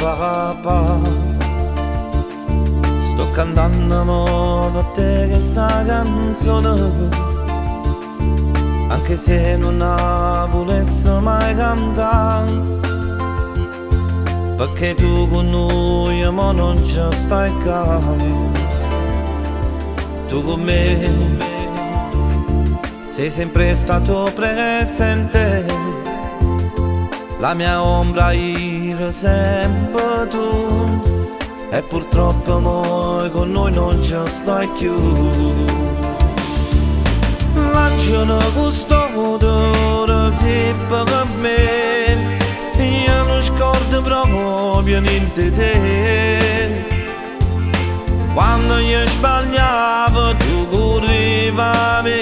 papà, sto cantando per te questa canzone, anche se non la volessi mai cantare, perché tu con noi ma non ci stai qua. Tu con me sei sempre stato presente, la mia ombra era sempre tu, e purtroppo noi con noi non ci stai più. L'angelo custode si per me, io non scordo proprio niente di te. Quando io sbagliavo tu corrivavi,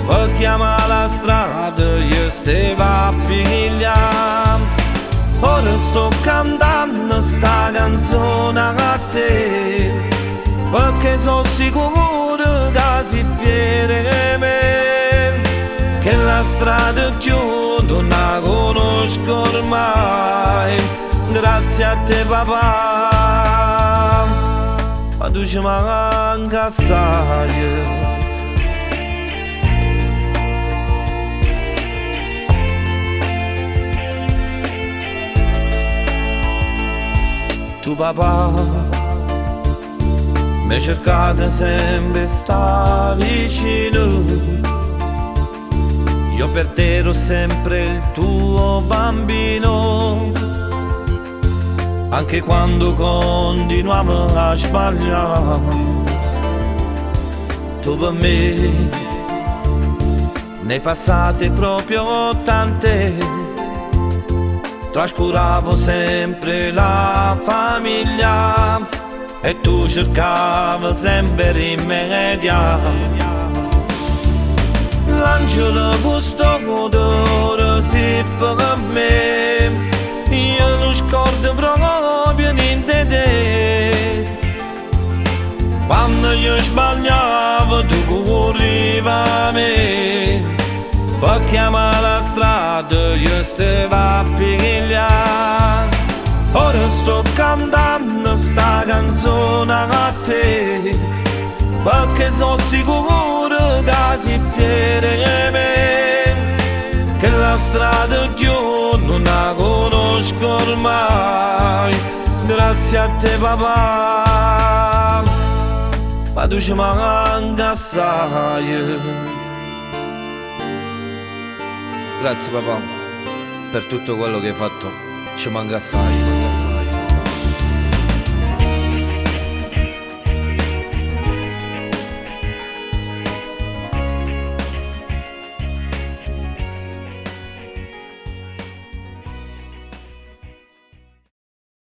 per chiamare la strada io stavo a pigliare. Ora sto cantando sta canzone a te, perché sono sicuro che si pierde me, che la strada più non la conosco ormai. Grazie a te papà, ma tu ci manca assai. Tu papà mi cercate sempre sta vicino, io per te ero sempre il tuo bambino, anche quando continuavo a sbagliare. Tu per me ne passate proprio tante, trascuravo sempre la famiglia e tu cercavi sempre rimediare. L'angelo custode si per me, io non scordo proprio niente di te. Quando io sbagliavo tu corrivavi, per chiamare la strada io stavo a pigliare. Ora sto cantando sta canzone a te, perché sono sicuro che si pierde me, che la strada più non la conosco ormai. Grazie a te papà, ma tu ci manca assai. Grazie papà per tutto quello che hai fatto, ci manca assai.